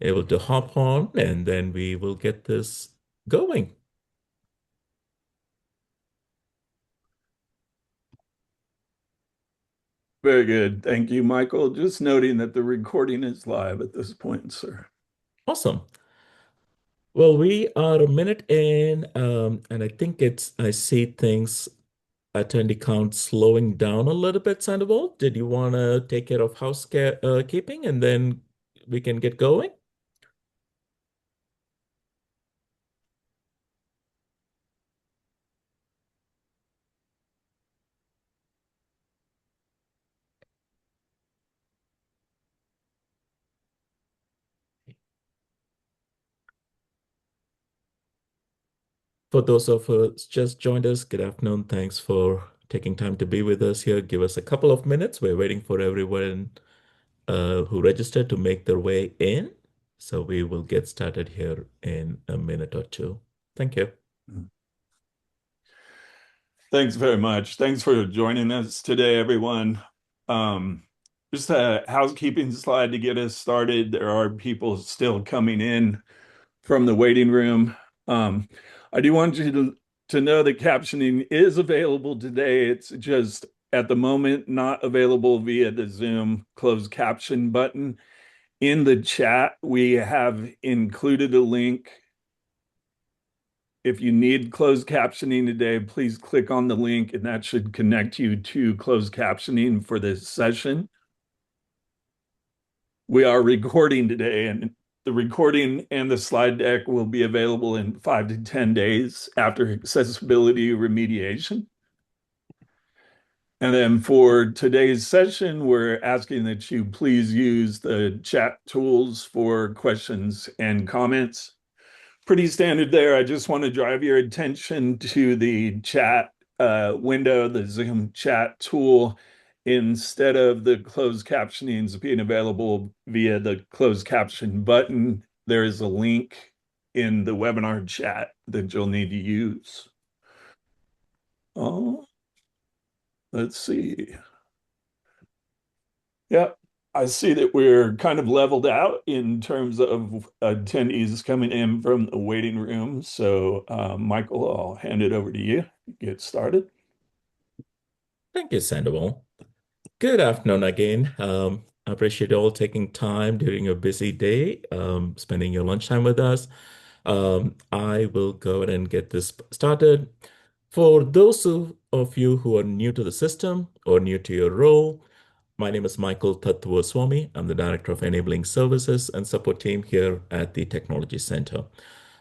able to hop on, and then we will get this going. Very good. Thank you, Michael. Just noting that the recording is live at this point, sir. Awesome. Well, we are a minute in, and I see things attendee count slowing down a little bit, Sandoval. Did you want to take care of keeping and then we can get going? For those of us just joined us, good afternoon. Thanks for taking time to be with us here. Give us a couple of minutes. We're waiting for everyone who registered to make their way in. So we will get started here in a minute or two. Thank you. Thanks very much. Thanks for joining us today, everyone. Um, just a housekeeping slide to get us started. There are people still coming in from the waiting room. Um, I do want you to know that captioning is available today. It's just at the moment not available via the Zoom closed caption button. In the chat, we have included a link. If you need closed captioning today, please click on the link and that should connect you to closed captioning for this session. We are recording today, and the recording and the slide deck will be available in 5 to 10 days after accessibility remediation. And then for today's session, we're asking that you please use the chat tools for questions and comments. Pretty standard there. I just want to drive your attention to the chat window, the Zoom chat tool. Instead of the closed captionings being available via the closed caption button, there is a link in the webinar chat that you'll need to use. Oh, let's see. Yeah, I see that we're kind of leveled out in terms of attendees coming in from the waiting room. So, Michael, I'll hand it over to you. Get started. Thank you, Sandoval. Good afternoon again. I appreciate you all taking time during your busy day, spending your lunchtime with us. I will go ahead and get this started. For those of you who are new to the system or new to your role, my name is Michael Tattwaswamy. I'm the Director of Enabling Services and Support Team here at the Technology Center.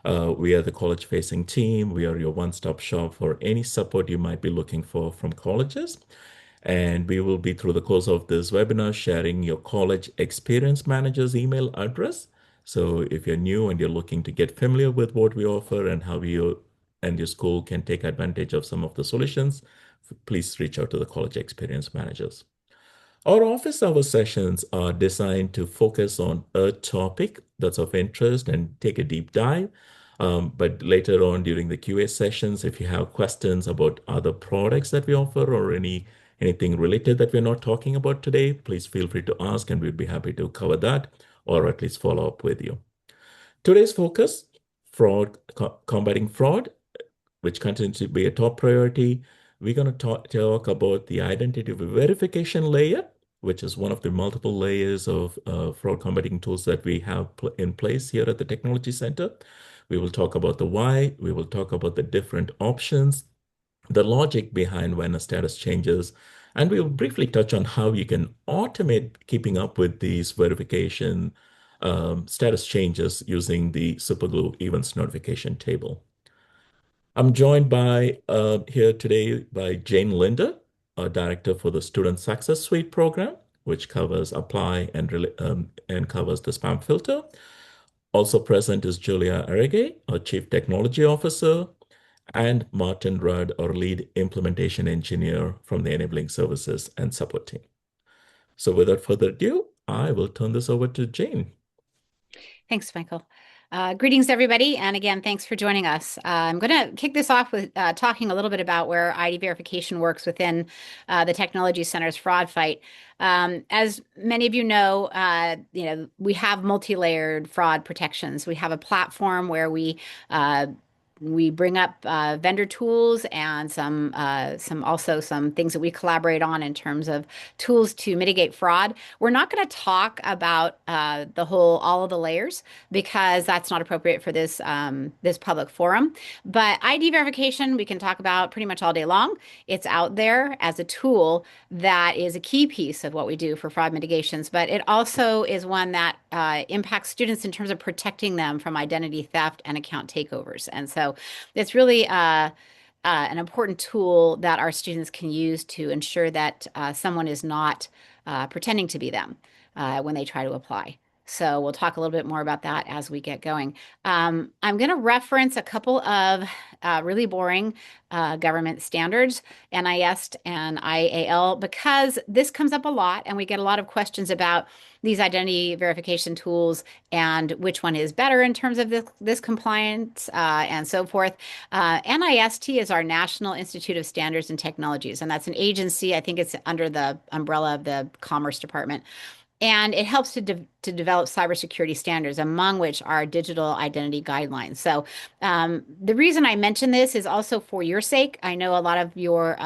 We are the college-facing team. We are your one-stop shop for any support you might be looking for from colleges. And we will be, through the course of this webinar, sharing your college experience manager's email address. So if you're new and you're looking to get familiar with what we offer and how you and your school can take advantage of some of the solutions, please reach out to the college experience managers. Our office hour sessions are designed to focus on a topic that's of interest and take a deep dive. But later on during the QA sessions, if you have questions about other products that we offer or anything related that we're not talking about today, please feel free to ask and we'd be happy to cover that or at least follow up with you. Today's focus, combating fraud, which continues to be a top priority. We're going to talk about the identity verification layer, which is one of the multiple layers of fraud combating tools that we have in place here at the Technology Center. We will talk about the why. We will talk about the different options, the logic behind when a status changes, and we'll briefly touch on how you can automate keeping up with these verification status changes using the Superglue events notification table. I'm joined by here today by Jane Linder, our director for the Student Success Suite program, which covers apply and covers the spam filter. Also present is Julia Arege, our chief technology officer, and Martin Rudd, our lead implementation engineer from the enabling services and support team. So without further ado, I will turn this over to Jane. Thanks, Michael. Greetings, everybody. And again, thanks for joining us. I'm going to kick this off with talking a little bit about where ID verification works within the Technology Center's fraud fight. As many of we have multi-layered fraud protections. We have a platform where we bring up vendor tools and some things that we collaborate on in terms of tools to mitigate fraud. We're not going to talk about all of the layers because that's not appropriate for this public forum. But ID verification we can talk about pretty much all day long. It's out there as a tool that is a key piece of what we do for fraud mitigations, but it also is one that impacts students in terms of protecting them from identity theft and account takeovers. And so it's really an important tool that our students can use to ensure that someone is not pretending to be them when they try to apply. So we'll talk a little bit more about that as we get going. I'm going to reference a couple of really boring government standards, NIST and IAL, because this comes up a lot and we get a lot of questions about these identity verification tools and which one is better in terms of this compliance and so forth. NIST is our National Institute of Standards and Technologies, and that's an agency. I think it's under the umbrella of the Commerce Department. And it helps to develop cybersecurity standards, among which are digital identity guidelines. So the reason I mention this is also for your sake. I know a lot of your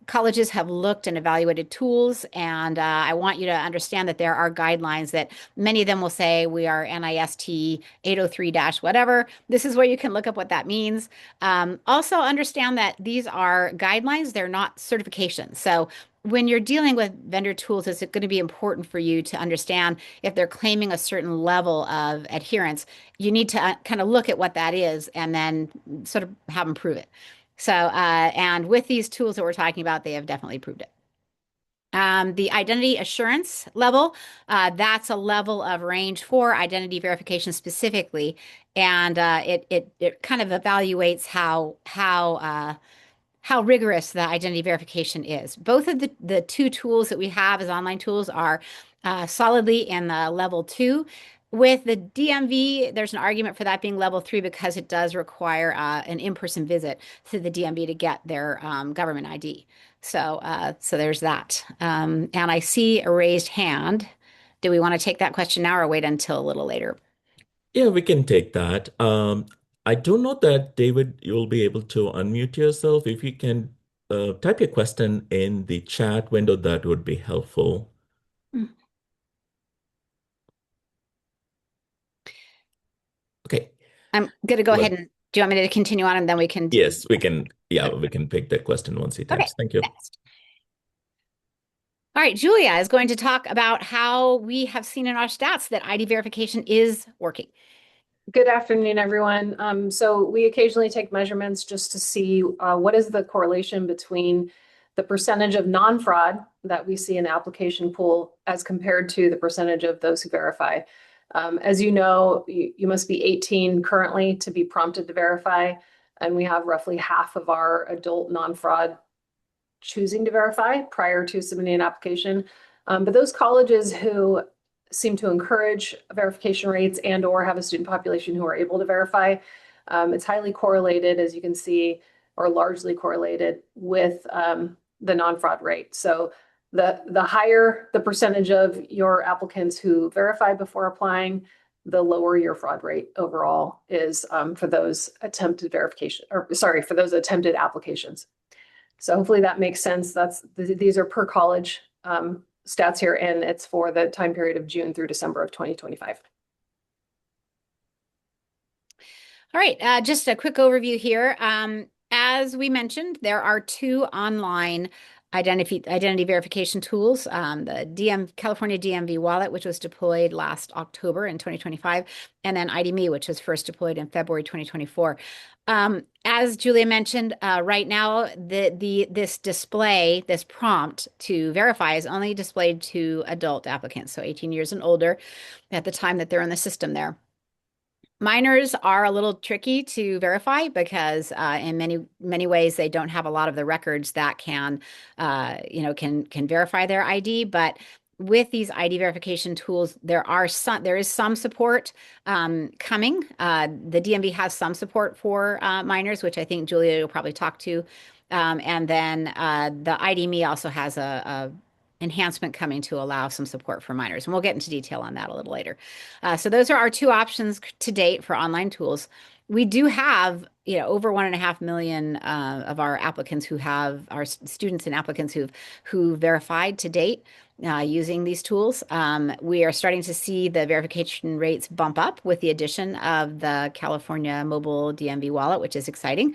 colleges have looked and evaluated tools, and I want you to understand that there are guidelines that many of them will say we are NIST 803 dash whatever. This is where you can look up what that means. Also understand that these are guidelines, they're not certifications. So when you're dealing with vendor tools, it's going to be important for you to understand if they're claiming a certain level of adherence. You need to kind of look at what that is and then sort of have them prove it. So, and with these tools that we're talking about, they have definitely proved it. The identity assurance level, that's a level of range for identity verification specifically, and it kind of evaluates how rigorous the identity verification is. Both of the two tools that we have as online tools are solidly in the level 2. With the DMV, there's an argument for that being level 3 because it does require an in-person visit to the DMV to get their government ID. So there's that. And I see a raised hand. Do we want to take that question now or wait until a little later? Yeah, we can take that. I don't know that, David, you'll be able to unmute yourself. If you can type your question in the chat window, that would be helpful. Okay. I'm going to go Well, ahead and do you want me to continue on and then we can do? yes, we can. Yeah, we can pick that question once he Okay, types. Thank you. next. All right, Julia is going to talk about how we have seen in our stats that ID verification is working. Good afternoon, everyone. So we occasionally take measurements just to see what is the correlation between the percentage of non-fraud that we see in the application pool as compared to the percentage of those who verify. As you know, you must be 18 currently to be prompted to verify, and we have roughly half of our adult non-fraud choosing to verify prior to submitting an application. But those colleges who seem to encourage verification rates and or have a student population who are able to verify, it's highly correlated, as you can see, or largely correlated with the non-fraud rate. So the higher the percentage of your applicants who verify before applying, the lower your fraud rate overall is for those attempted verification, or sorry, for those attempted applications. So hopefully that makes sense. These are per college stats here, and it's for the time period of June through December of 2025. All right, just a quick overview here. As we mentioned, there are two online identity verification tools, the California DMV wallet, which was deployed last October in 2025, and then ID.me, which was first deployed in February 2024. As Julia mentioned, right now, this prompt to verify is only displayed to adult applicants, so 18 years and older at the time that they're in the system there. Minors are a little tricky to verify because in many ways they don't have a lot of the records that can verify their ID. But with these ID verification tools, there is some support coming. The DMV has some support for minors, which I think Julia will probably talk to. And then the ID.me also has a enhancement coming to allow some support for minors. And we'll get into detail on that a little later. So those are our two options to date for online tools. We do have, over 1.5 million of our applicants our students and applicants who verified to date using these tools. We are starting to see the verification rates bump up with the addition of the California mobile DMV wallet, which is exciting.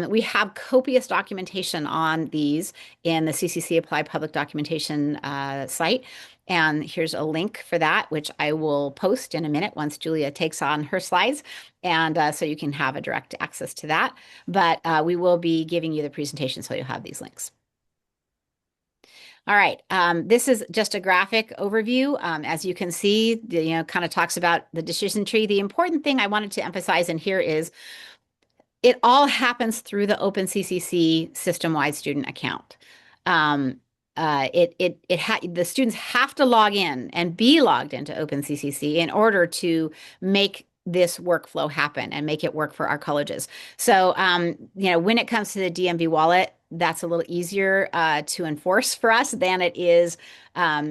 We have copious documentation on these in the CCCApply public documentation site. And here's a link for that, which I will post in a minute once Julia takes on her slides. And so you can have a direct access to that. But we will be giving you the presentation, so you'll have these links. All right, this is just a graphic overview. As you can see, kind of talks about the decision tree. The important thing I wanted to emphasize in here is it all happens through the OpenCCC system-wide student account. The students have to log in and be logged into OpenCCC in order to make this workflow happen and make it work for our colleges. So, when it comes to the DMV wallet, that's a little easier to enforce for us than it is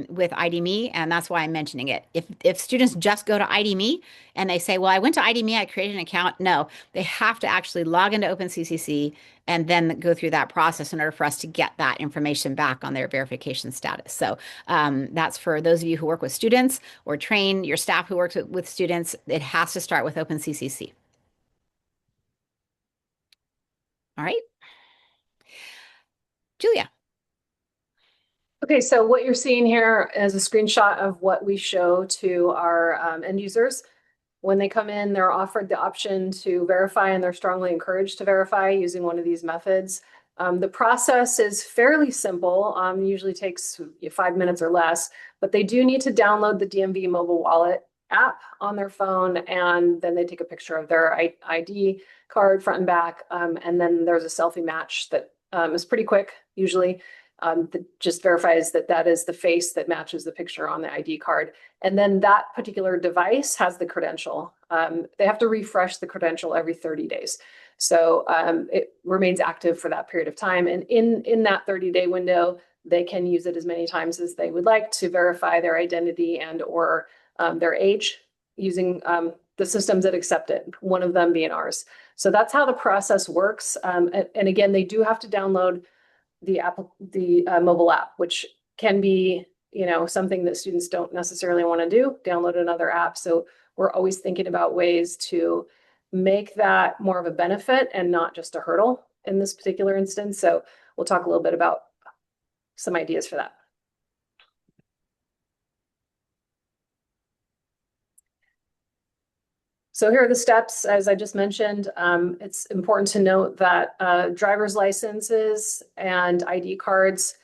with ID.me, and that's why I'm mentioning it. If students just go to ID.me and they say, well, I went to ID.me, I created an account, no, they have to actually log into OpenCCC and then go through that process in order for us to get that information back on their verification status. So that's for those of you who work with students or train your staff who works with students. It has to start with OpenCCC. All right. Julia. Okay, so what you're seeing here is a screenshot of what we show to our end users. When they come in, they're offered the option to verify, and they're strongly encouraged to verify using one of these methods. The process is fairly simple, usually takes 5 minutes or less, but they do need to download the DMV mobile wallet app on their phone, and then they take a picture of their ID card front and back, and then there's a selfie match that is pretty quick, usually. That just verifies that that is the face that matches the picture on the ID card. And then that particular device has the credential. They have to refresh the credential every 30 days. So it remains active for that period of time. And in that 30-day window, they can use it as many times as they would like to verify their identity and or their age using the systems that accept it, one of them being ours. So that's how the process works. And again, they do have to download the mobile app, which can be, something that students don't necessarily want to do, download another app. So we're always thinking about ways to make that more of a benefit and not just a hurdle in this particular instance. So we'll talk a little bit about some ideas for that. So here are the steps, as I just mentioned. It's important to note that driver's licenses and ID cards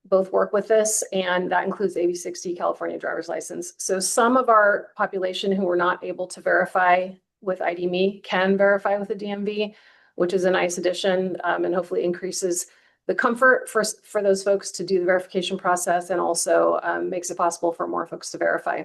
both work with this, and that includes AB60 California driver's license. So some of our population who were not able to verify with ID.me can verify with the DMV, which is a nice addition, and hopefully increases the comfort for those folks to do the verification process, and also makes it possible for more folks to verify.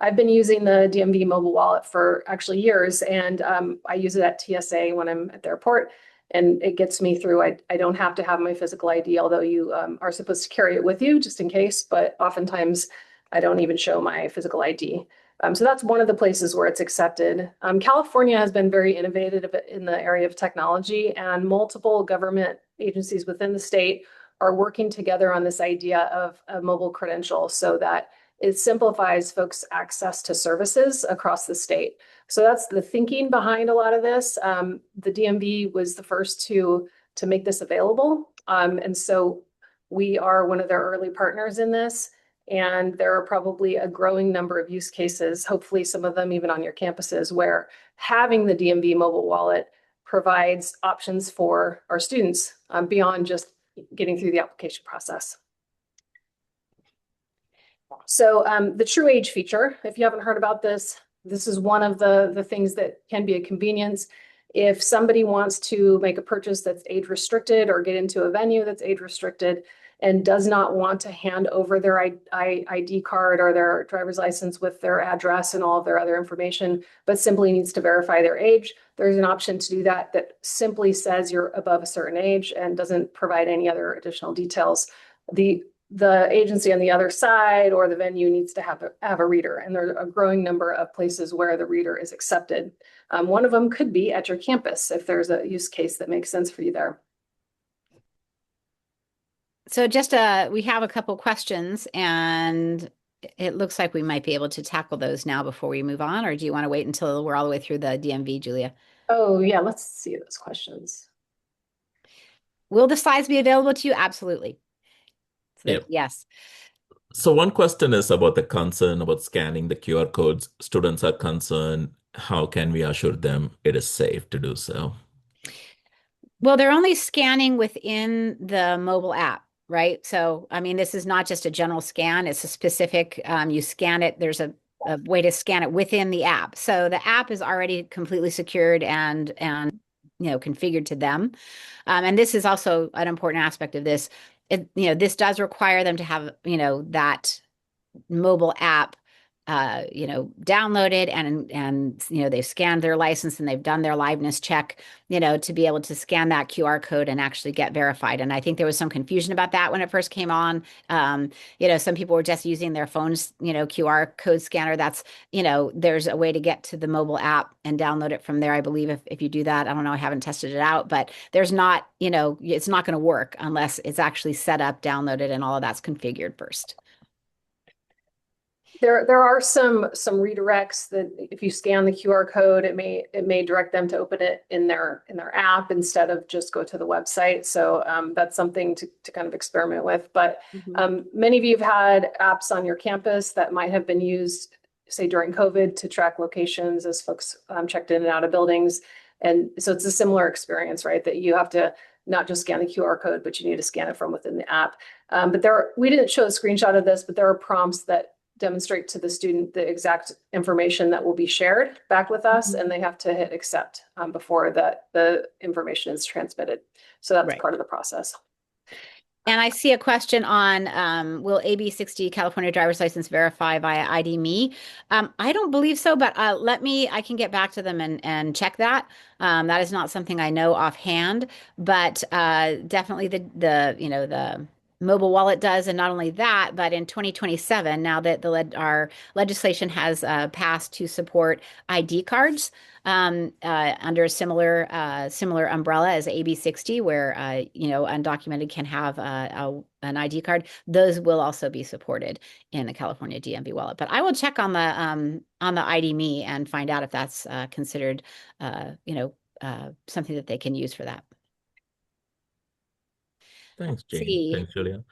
I've been using the DMV mobile wallet for actually years, and I use it at TSA when I'm at the airport, and it gets me through. I don't have to have my physical ID, although you are supposed to carry it with you just in case, but oftentimes I don't even show my physical ID. So that's one of the places where it's accepted. California has been very innovative in the area of technology, and multiple government agencies within the state are working together on this idea of a mobile credential so that it simplifies folks' access to services across the state. So that's the thinking behind a lot of this. The DMV was the first to make this available. And so we are one of their early partners in this. And there are probably a growing number of use cases, hopefully some of them even on your campuses, where having the DMV mobile wallet provides options for our students beyond just getting through the application process. So the true age feature, if you haven't heard about this, this is one of the things that can be a convenience. If somebody wants to make a purchase that's age restricted or get into a venue that's age restricted, and does not want to hand over their ID card or their driver's license with their address and all of their other information, but simply needs to verify their age, there's an option to do that that simply says you're above a certain age and doesn't provide any other additional details. The agency on the other side or the venue needs to have a reader, and there's a growing number of places where the reader is accepted. One of them could be at your campus if there's a use case that makes sense for you there. So just we have a couple questions, and it looks like we might be able to tackle those now before we move on, or do you want to wait until we're all the way through the DMV, Julia? Oh yeah, let's see those questions. Will the slides be available to you? Absolutely. So Yep. yes. So one question is about the concern about scanning the QR codes. Students are concerned. How can we assure them it is safe to do so? Well, they're only scanning within the mobile app, right? So, I mean, this is not just a general scan, it's a specific, you scan it, there's a way to scan it within the app. So the app is already completely secured and configured to them. And this is also an important aspect of this. This does require them to have, that mobile app downloaded and they've scanned their license and they've done their liveness check, to be able to scan that QR code and actually get verified. And I think there was some confusion about that when it first came on. Some people were just using their phone's, QR code scanner. That's, there's a way to get to the mobile app and download it from there. I believe if you do that, I don't know, I haven't tested it out, but there's not, it's not going to work unless it's actually set up, downloaded, and all of that's configured first. There are some redirects that if you scan the QR code, it may direct them to open it in their app instead of just go to the website. So that's something to kind of experiment with. But many of you have had apps on your campus that might have been used, say during COVID, to track locations as folks checked in and out of buildings. And so it's a similar experience, right? That you have to not just scan the QR code, but you need to scan it from within the app. But we didn't show a screenshot of this, but there are prompts that demonstrate to the student the exact information that will be shared back with us, and they have to hit accept before the information is transmitted. So that's part of the process. And I see a question on, will AB60 California driver's license verify via ID.me? I don't believe so, but I can get back to them and check that. That is not something I know offhand, but definitely the mobile wallet does. And not only that, but in 2027, now that our legislation has passed to support ID cards under a similar umbrella as AB60, where undocumented can have an ID card, those will also be supported in the California DMV wallet. But I will check on the ID.me and find out if that's considered something that they can use for that. Thanks, Jane. Thanks, Julia.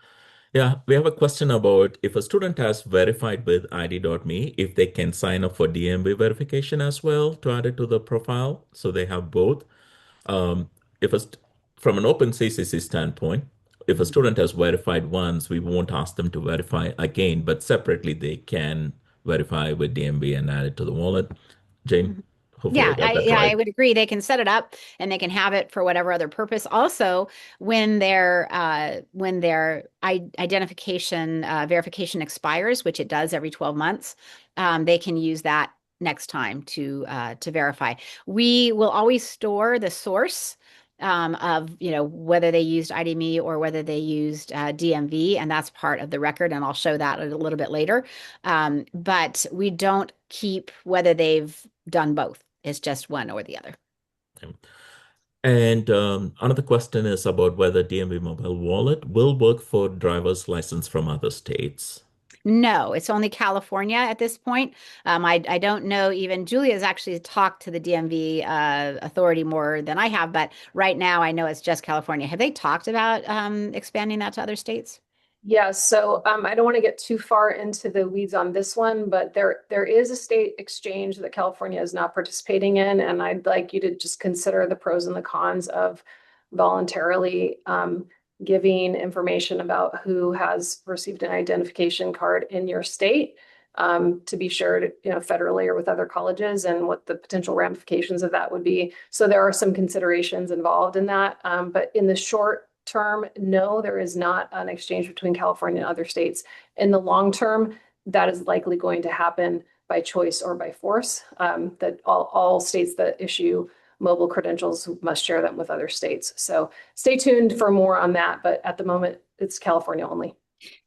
Yeah, we have a question about if a student has verified with ID.me, if they can sign up for DMV verification as well to add it to the profile. So they have both. Um, if a From an open CCC standpoint, if a student has verified once, we won't ask them to verify again, but separately they can verify with DMV and add it to the wallet. Jane? Hopefully I got that right. I would agree. They can set it up and they can have it for whatever other purpose. Also, when their identification verification expires, which it does every 12 months, they can use that next time to verify. We will always store the source of whether they used ID.me or whether they used DMV, and that's part of the record, and I'll show that a little bit later. But we don't keep whether they've done both. It's just one or the other. And another question is about whether DMV mobile wallet will work for driver's license from other states. No, it's only California at this point. I don't know, even Julia's actually talked to the DMV authority more than I have, but right now I know it's just California. Have they talked about expanding that to other states? Yeah, so I don't want to get too far into the weeds on this one, but there is a state exchange that California is not participating in, and I'd like you to just consider the pros and the cons of voluntarily giving information about who has received an identification card in your state to be shared, federally or with other colleges, and what the potential ramifications of that would be. So there are some considerations involved in that, but in the short term, no, there is not an exchange between California and other states. In the long term, that is likely going to happen by choice or by force, that all states that issue mobile credentials must share them with other states. So stay tuned for more on that, but at the moment, it's California only.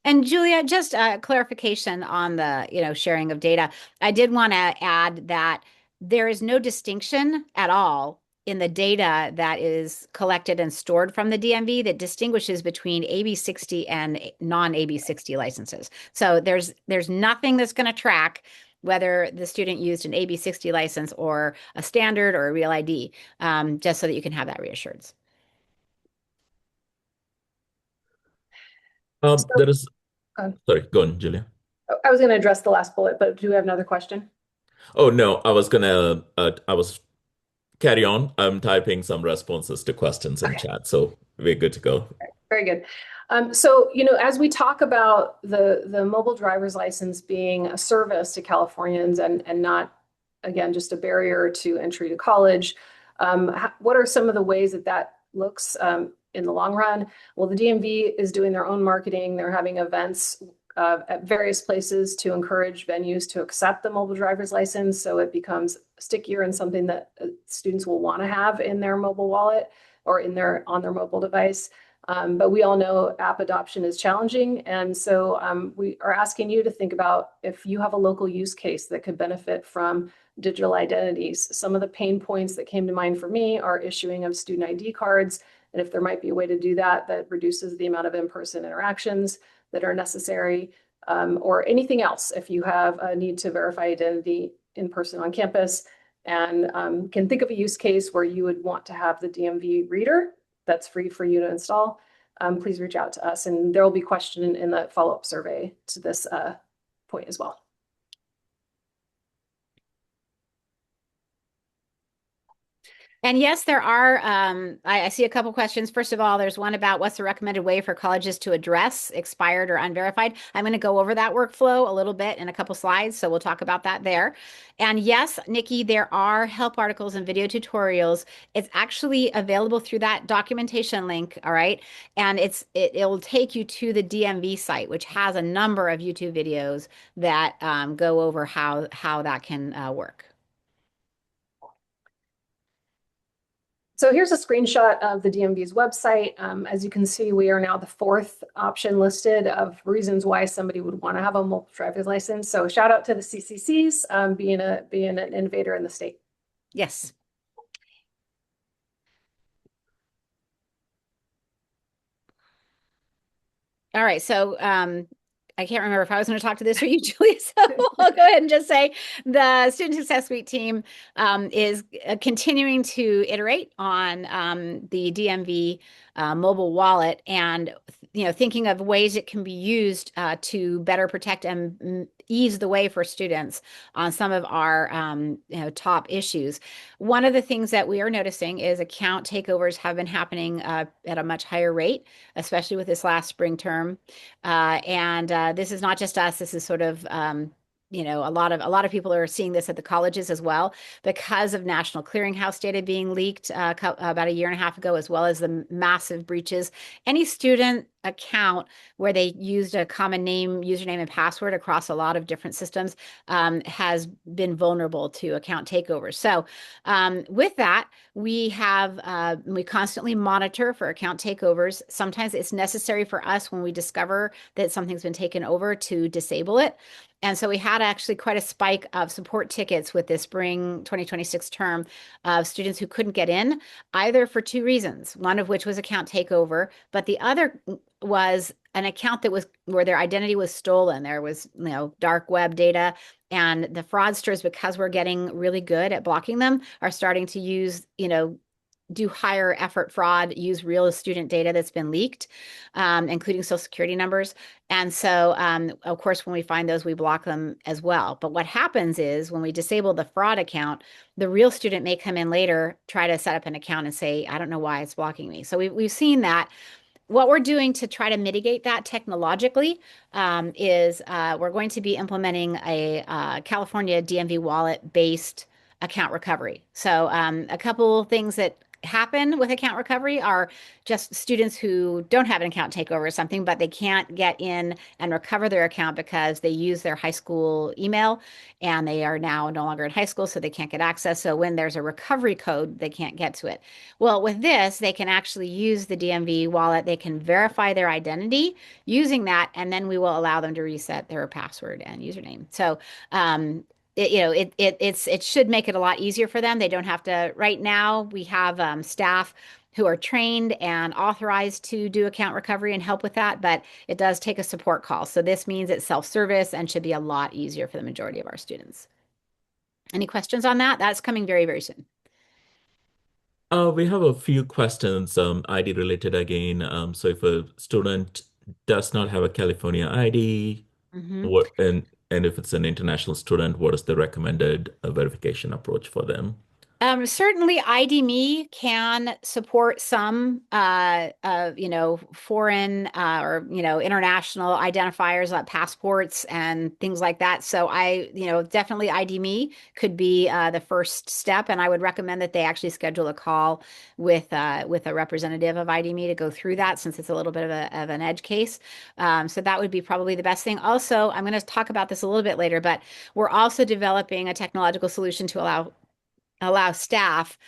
And Julia, just a clarification on the, sharing of data. I did want to add that there is no distinction at all in the data that is collected and stored from the DMV that distinguishes between AB60 and non-AB60 licenses. So there's nothing that's going to track whether the student used an AB60 license or a standard or a real ID, just so that you can have that reassurance. There is, Uh, sorry, go on, Julia. I was going to address the last bullet, but do you have another question? Oh, no, I was carry on. I'm typing some responses to questions in Okay. chat, so we're good to go. Very good. So, as we talk about the mobile driver's license being a service to Californians and not, again, just a barrier to entry to college, what are some of the ways that that looks in the long run? Well, the DMV is doing their own marketing. They're having events at various places to encourage venues to accept the mobile driver's license, so it becomes stickier and something that students will want to have in their mobile wallet or on their mobile device. But we all know app adoption is challenging. And so we are asking you to think about if you have a local use case that could benefit from digital identities. Some of the pain points that came to mind for me are issuing of student ID cards. And if there might be a way to do that, that reduces the amount of in-person interactions that are necessary, or anything else. If you have a need to verify identity in person on campus and can think of a use case where you would want to have the DMV reader that's free for you to install, please reach out to us. And there will be question in the follow-up survey to this point as well. And yes, there are, I see a couple questions. First of all, there's one about what's the recommended way for colleges to address expired or unverified. I'm going to go over that workflow a little bit in a couple slides, so we'll talk about that there. And yes, Nikki, there are help articles and video tutorials. It's actually available through that documentation link, all right? And it'll take you to the DMV site, which has a number of YouTube videos that go over how that can work. So here's a screenshot of the DMV's website. As you can see, we are now the fourth option listed of reasons why somebody would want to have a mobile driver's license. So shout out to the CCCs being an innovator in the state. Yes. All right, so I can't remember if I was going to talk to this or you, Julie, so I'll go ahead and just say the Student Success Suite team is continuing to iterate on the DMV mobile wallet and thinking of ways it can be used to better protect and ease the way for students on some of our top issues. One of the things that we are noticing is account takeovers have been happening at a much higher rate, especially with this last spring term. And this is not just us. This is sort of a lot of people are seeing this at the colleges as well because of National Clearinghouse data being leaked about a year and a half ago, as well as the massive breaches. Any student account where they used a common name, username, and password across a lot of different systems has been vulnerable to account takeovers. So with that, we constantly monitor for account takeovers. Sometimes it's necessary for us when we discover that something's been taken over to disable it. And so we had actually quite a spike of support tickets with this spring 2026 term of students who couldn't get in, either for two reasons, one of which was account takeover, but the other was an account that was where their identity was stolen. There was, dark web data, and the fraudsters, because we're getting really good at blocking them, are starting to use, do higher effort fraud, use real student data that's been leaked, including social security numbers. And so, of course, when we find those, we block them as well. But what happens is when we disable the fraud account, the real student may come in later, try to set up an account and say, I don't know why it's blocking me. So we've seen that. What we're doing to try to mitigate that technologically is we're going to be implementing a California DMV wallet-based account recovery. So a couple things that happen with account recovery are just students who don't have an account takeover or something, but they can't get in and recover their account because they use their high school email and they are now no longer in high school, so they can't get access. So when there's a recovery code, they can't get to it. Well, with this, they can actually use the DMV wallet. They can verify their identity using that, and then we will allow them to reset their password and username. So, it should make it a lot easier for them. They don't have to. Right now, we have staff who are trained and authorized to do account recovery and help with that, but it does take a support call. So this means it's self-service and should be a lot easier for the majority of our students. Any questions on that? That's coming very, very soon. We have a few questions, ID related again. So if a student does not have a California ID, Mhm. what and if it's an international student, what is the recommended verification approach for them? Certainly ID.me can support some, foreign or, international identifiers like passports and things like that. So definitely ID.me could be the first step. And I would recommend that they actually schedule a call with a representative of ID.me to go through that since it's a little bit of an edge case. So that would be probably the best thing. Also, I'm going to talk about this a little bit later, but we're also developing a technological solution to allow staff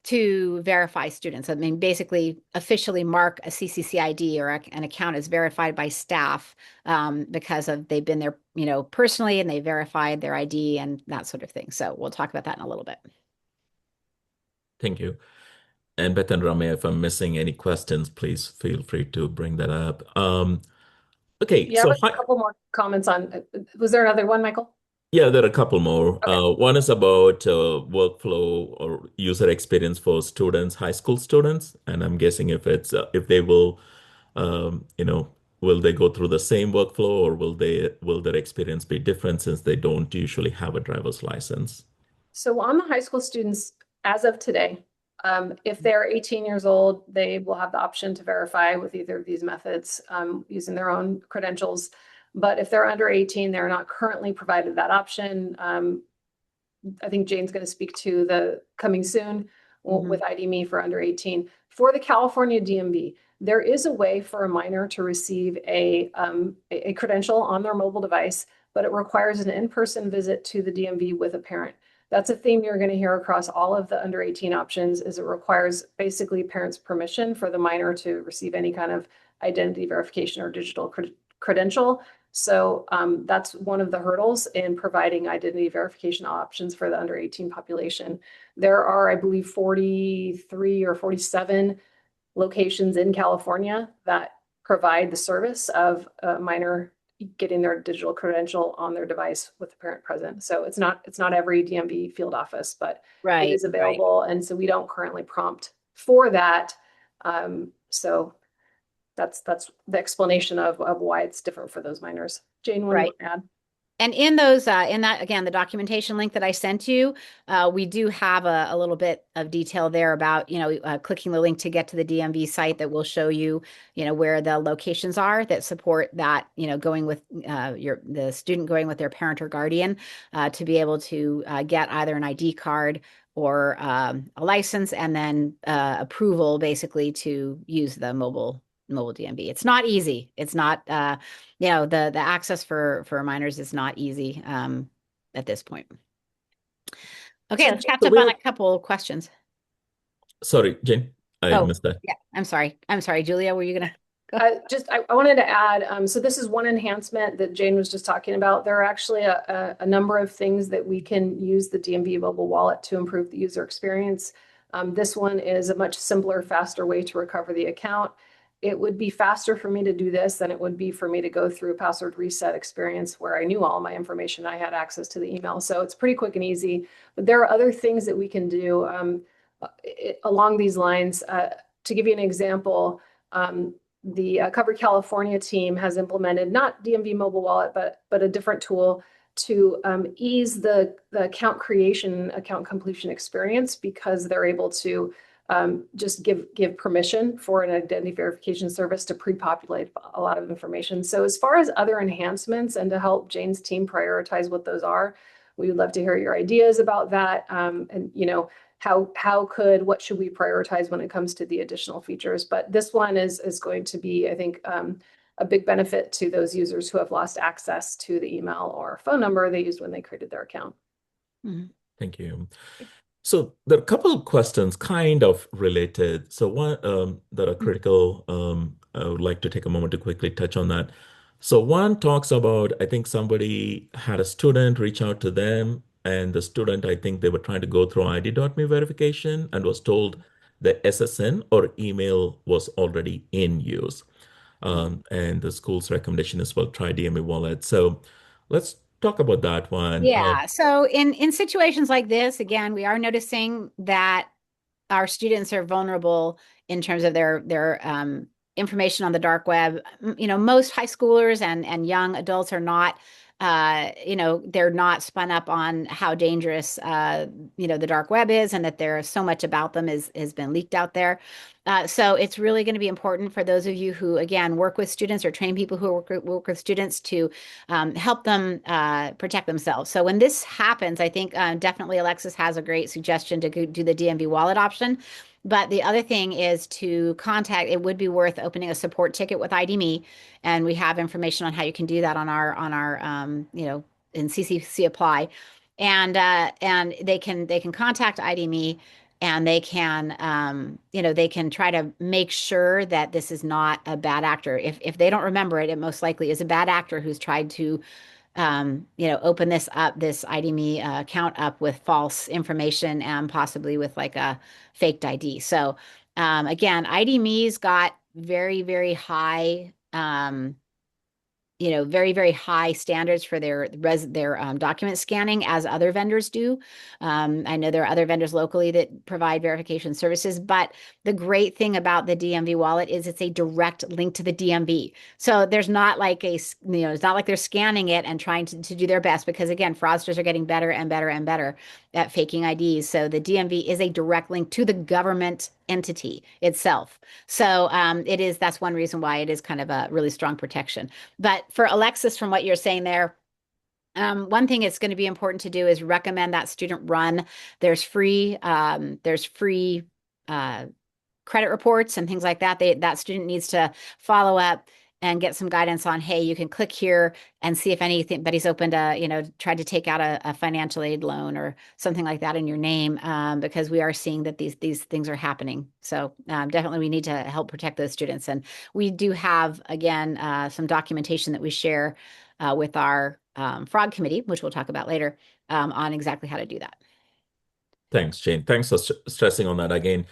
to verify students. I mean, basically, officially mark a CCC ID or an account as verified by staff because they've been there, personally, and they verified their ID and that sort of thing. So we'll talk about that in a little bit. Thank you. And Beth and Rame, if I'm missing any questions, please feel free to bring that up. Okay, Yeah, I have so a couple more comments on, was there another one, Michael? yeah, there are a couple more. Okay. One is about workflow or user experience for students, high school students, and I'm guessing if they will, um, you know, will they go through the same workflow or will their experience be different since they don't usually have a driver's license? So on the high school students, as of today, if they're 18 years old, they will have the option to verify with either of these methods using their own credentials. But if they're under 18, they're not currently provided that option. I think Jane's going to speak to the coming soon with ID.me for under 18. For the California DMV, there is a way for a minor to receive a credential on their mobile device, but it requires an in-person visit to the DMV with a parent. That's a theme you're going to hear across all of the under 18 options is it requires basically parents' permission for the minor to receive any kind of identity verification or digital credential. So that's one of the hurdles in providing identity verification options for the under 18 population. There are, I believe, 43 or 47 locations in California that provide the service of a minor getting their digital credential on their device with the parent present. So it's not every DMV field office, but it Right, is right. available. And so we don't currently prompt for that. So that's the explanation of why it's different for those minors. Jane, what do you Right. want to add? And in that, again, the documentation link that I sent you, we do have a little bit of detail there about, clicking the link to get to the DMV site that will show you, where the locations are that support that, going with the student going with their parent or guardian to be able to get either an ID card or a license and then approval basically to use the mobile DMV. It's not easy. It's not the access for minors is not easy at this point. Okay, let's catch So up we on have, a couple questions. sorry, Jane, I Oh, missed that. yeah. I'm sorry. Julia, were you gonna go? I wanted to add, so this is one enhancement that Jane was just talking about. There are actually a number of things that we can use the DMV mobile wallet to improve the user experience. This one is a much simpler, faster way to recover the account. It would be faster for me to do this than it would be for me to go through a password reset experience where I knew all my information. I had access to the email. So it's pretty quick and easy. But there are other things that we can do along these lines. To give you an example, the Cover California team has implemented not DMV mobile wallet, but a different tool to ease the account creation, account completion experience because they're able to just give permission for an identity verification service to pre-populate a lot of information. So as far as other enhancements and to help Jane's team prioritize what those are, we would love to hear your ideas about that. And what should we prioritize when it comes to the additional features? But this one is going to be, I think, a big benefit to those users who have lost access to the email or phone number they used when they created their account. Mhm. Thank you. So there are a couple of questions kind of related. So one that are critical, I would like to take a moment to quickly touch on that. So one talks about, I think somebody had a student reach out to them, and the student, I think they were trying to go through ID.me verification and was told the SSN or email was already in use. And the school's recommendation is, well, try DME wallet. So let's talk about that one. Yeah. So in situations like this, again, we are noticing that our students are vulnerable in terms of their information on the dark web. Most high schoolers and young adults are not, they're not spun up on how dangerous, the dark web is, and that there's so much about them has been leaked out there. So it's really going to be important for those of you who, again, work with students or train people who work with students to help them protect themselves. So when this happens, I think definitely Alexis has a great suggestion to do the DMV wallet option. But the other thing is to contact, it would be worth opening a support ticket with ID.me, and we have information on how you can do that on our in CCCApply. And they can contact ID.me, and they can try to make sure that this is not a bad actor. If they don't remember it, it most likely is a bad actor who's tried to open this ID.me account up with false information and possibly with like a faked ID. So again, ID.me's got very, very high very, very high standards for their document scanning, as other vendors do. I know there are other vendors locally that provide verification services, but the great thing about the DMV wallet is it's a direct link to the DMV. So there's not like it's not like they're scanning it and trying to do their best, because again, fraudsters are getting better and better and better at faking IDs. So the DMV is a direct link to the government entity itself. So that's one reason why it is kind of a really strong protection. But for Alexis, from what you're saying there, one thing it's going to be important to do is recommend that student run. There's free credit reports and things like that. That student needs to follow up and get some guidance on, hey, you can click here and see if anybody's opened tried to take out a financial aid loan or something like that in your name, because we are seeing that these things are happening. So definitely we need to help protect those students. And we do have, again, some documentation that we share with our fraud committee, which we'll talk about later, on exactly how to do that. Thanks, Jane. Thanks for stressing on that again.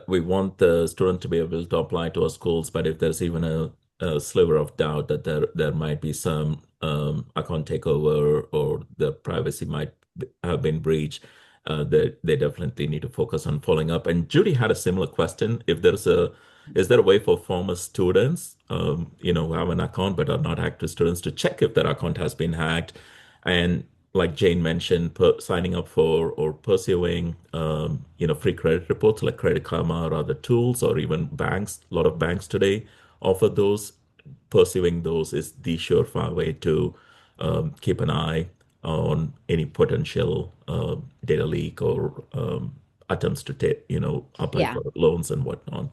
We want the student to be able to apply to our schools, but if there's even a sliver of doubt that there might be some account takeover or the privacy might have been breached, they definitely need to focus on following up. And Judy had a similar question. Is there a way for former students, who have an account but are not active students, to check if their account has been hacked? And like Jane mentioned, signing up for or pursuing, free credit reports like Credit Karma or other tools, or even banks. A lot of banks today offer those. Pursuing those is the surefire way to keep an eye on any potential data leak or attempts to apply Yeah. for loans and whatnot.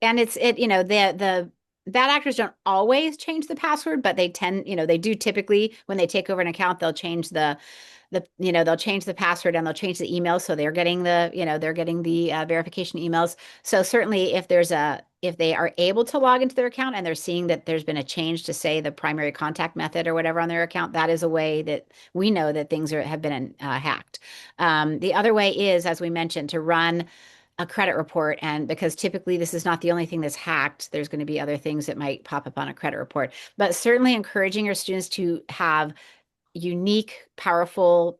And the bad actors don't always change the password, but they do typically, when they take over an account, they'll change they'll change the password, and they'll change the email. So they're getting the verification emails. So certainly if they are able to log into their account and they're seeing that there's been a change to, say, the primary contact method or whatever on their account, that is a way that we know that things have been hacked. The other way is, as we mentioned, to run a credit report. And because typically this is not the only thing that's hacked, there's going to be other things that might pop up on a credit report. But certainly encouraging your students to have unique, powerful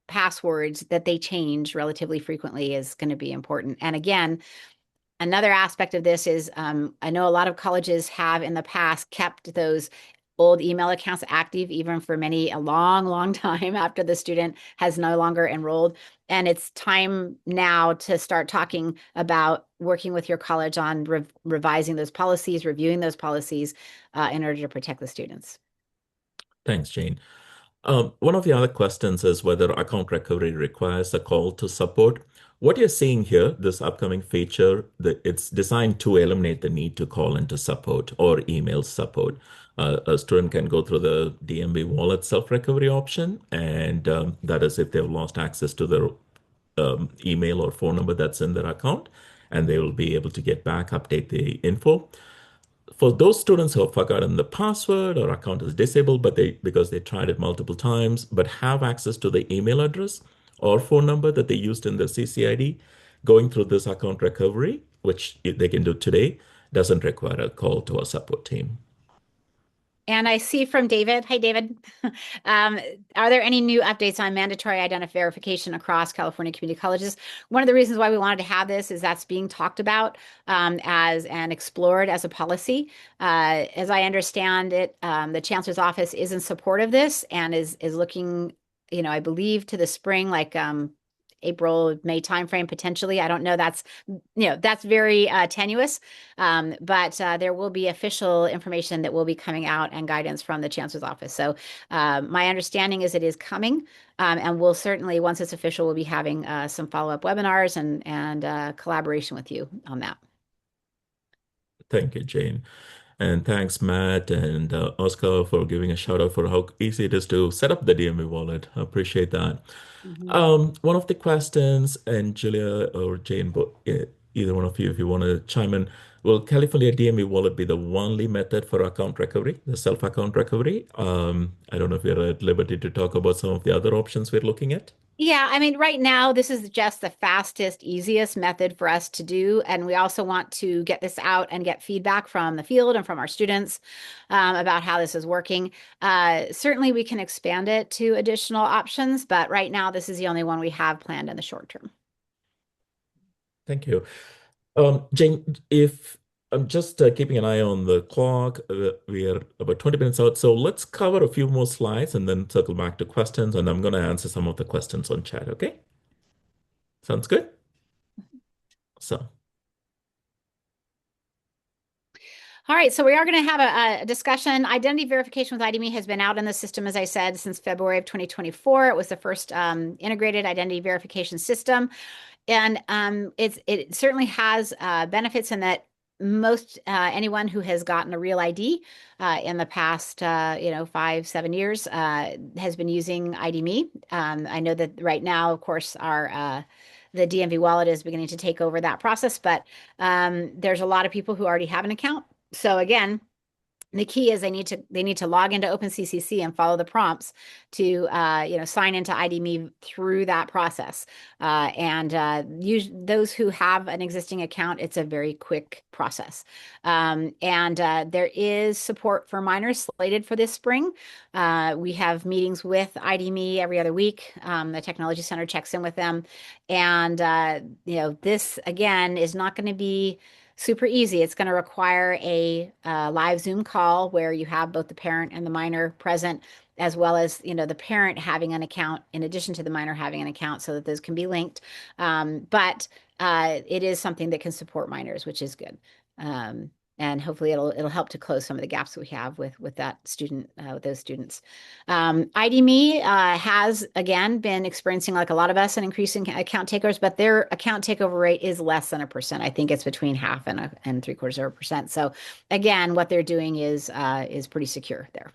passwords that they change relatively frequently is going to be important. And again, another aspect of this is I know a lot of colleges have in the past kept those old email accounts active, even for a long, long time after the student has no longer enrolled. And it's time now to start talking about working with your college on revising those policies, reviewing those policies in order to protect the students. Thanks, Jane. One of the other questions is whether account recovery requires a call to support. What you're seeing here, this upcoming feature, it's designed to eliminate the need to call into support or email support. A student can go through the DMV wallet self-recovery option, and that is if they've lost access to their email or phone number that's in their account, and they will be able to get back, update the info. For those students who have forgotten the password or account is disabled, but they because they tried it multiple times, but have access to the email address or phone number that they used in the CCID, going through this account recovery, which they can do today, doesn't require a call to our support team. And I see from David, hi David, um, are there any new updates on mandatory identity verification across California community colleges? One of the reasons why we wanted to have this is that's being talked about as and explored as a policy. As I understand it, the chancellor's office is in support of this and is looking, I believe to the spring, like April, May timeframe potentially. I don't know. That's very tenuous. But there will be official information that will be coming out and guidance from the chancellor's office. So my understanding is it is coming, and we'll certainly, once it's official, we'll be having some follow-up webinars and collaboration with you on that. Thank you, Jane. And thanks, Matt and Oscar, for giving a shout out for how easy it is to set up the DME wallet. I appreciate that. Mhm. One of the questions, and Julia or Jane, either one of you, if you want to chime in, will California DME wallet be the only method for account recovery, the self-account recovery? I don't know if you're at liberty to talk about some of the other options we're looking at. Yeah, I mean, right now, this is just the fastest, easiest method for us to do. And we also want to get this out and get feedback from the field and from our students about how this is working. Certainly, we can expand it to additional options, but right now, this is the only one we have planned in the short term. Thank you. Jane, if I'm just keeping an eye on the clock, we are about 20 minutes out. So let's cover a few more slides and then circle back to questions. And I'm going to answer some of the questions on chat. Okay? Sounds good? So, All right, so we are going to have a discussion. Identity verification with IDMe has been out in the system, as I said, since February of 2024. It was the first integrated identity verification system. And it certainly has benefits in that most anyone who has gotten a real ID in the past 5-7 years has been using ID.me. I know that right now, of course, our the DMV wallet is beginning to take over that process, but there's a lot of people who already have an account. So again, the key is they need to log into OpenCCC and follow the prompts to sign into ID.me through that process. And those who have an existing account, it's a very quick process. And there is support for minors slated for this spring. We have meetings with ID.me every other week. The Technology Center checks in with them, and this again is not going to be super easy. It's going to require a live Zoom call where you have both the parent and the minor present, as well as the parent having an account in addition to the minor having an account, so that those can be linked. But it is something that can support minors, which is good. And hopefully it'll help to close some of the gaps that we have with that student with those students. ID.me has again been experiencing, like a lot of us, an increasing account takers, but their account takeover rate is less than 1%. I think it's between half and 0.75%. So again, what they're doing is pretty secure there.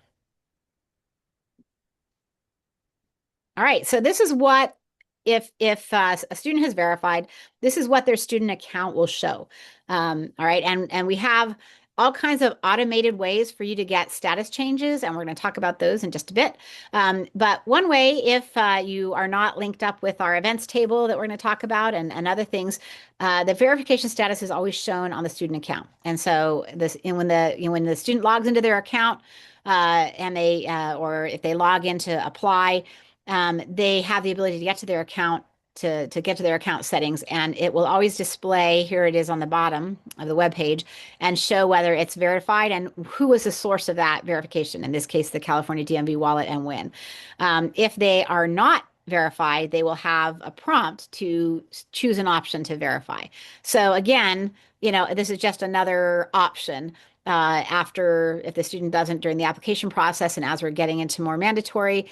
All right, so this is what if a student has verified, this is what their student account will show. All right, and we have all kinds of automated ways for you to get status changes, and we're going to talk about those in just a bit. But one way, if you are not linked up with our events table that we're going to talk about and other things, the verification status is always shown on the student account. And so when the student logs into their account and they or if they log in to apply, they have the ability to get to their account to get to their account settings, and it will always display, here it is on the bottom of the web page, and show whether it's verified and who was the source of that verification. In this case, the California DMV wallet, and when. If they are not verified, they will have a prompt to choose an option to verify. So again, this is just another option. after, if the student doesn't during the application process, and as we're getting into more mandatory,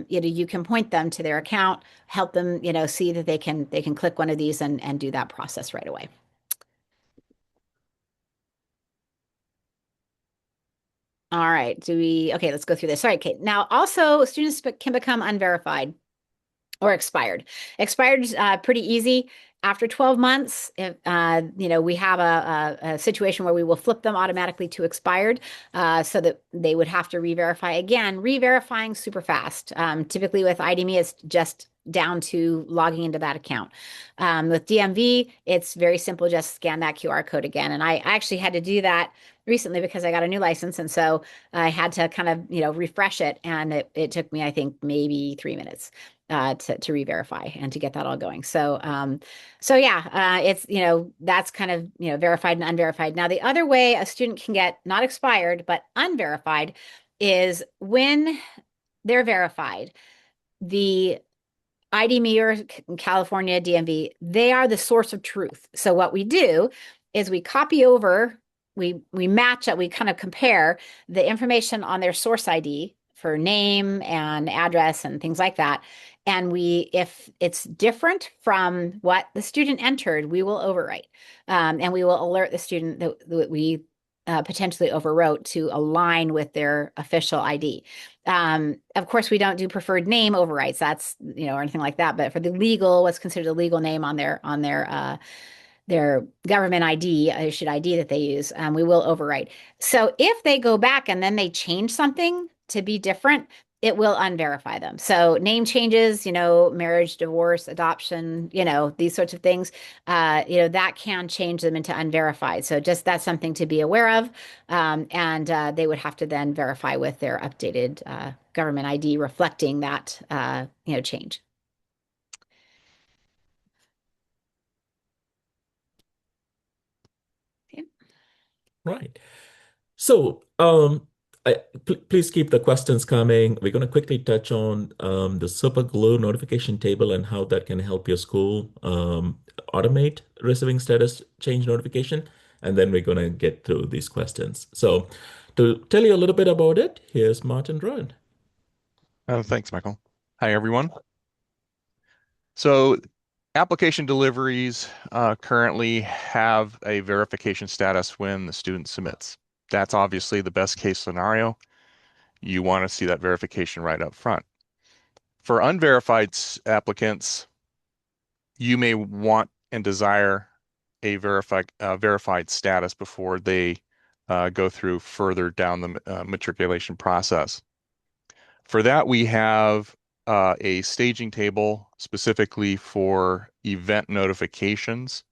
you can point them to their account, help them, see that they can click one of these and do that process right away. All right, okay, let's go through this. All right, Kate. Now, also, students can become unverified or expired. Expired is pretty easy. After 12 months, if, we have a situation where we will flip them automatically to expired, so that they would have to re-verify again. Re-verifying super fast. Typically with IDME, it's just down to logging into that account. With DMV, it's very simple. Just scan that QR code again. And I actually had to do that recently because I got a new license. And so I had to kind of, refresh it. And it took me, I think, maybe 3 minutes to re-verify and to get that all going. So yeah, it's, that's kind of, verified and unverified. Now, the other way a student can get not expired, but unverified is when they're verified. The IDME or California DMV, they are the source of truth. So what we do is we copy over, we match up, we kind of compare the information on their source ID for name and address and things like that. And if it's different from what the student entered, we will overwrite. And we will alert the student that we potentially overwrote to align with their official ID. Of course, we don't do preferred name overwrites. That's, or anything like that. But for the legal, what's considered a legal name on their government ID, issued ID that they use, we will overwrite. So if they go back and then they change something to be different, it will unverify them. So name changes, marriage, divorce, adoption, these sorts of things, that can change them into unverified. So just that's something to be aware of. And they would have to then verify with their updated government ID reflecting that, change. Right. So, please keep the questions coming. We're going to quickly touch on the super glue notification table and how that can help your school automate receiving status change notification. And then we're going to get through these questions. So, to tell you a little bit about it, here's Martin Druid. Thanks, Michael. Hi, everyone. So application deliveries currently have a verification status when the student submits. That's obviously the best case scenario. You want to see that verification right up front. For unverified applicants, you may want and desire a verified status before they go through further down the matriculation process. For that, we have a staging table specifically for event notifications.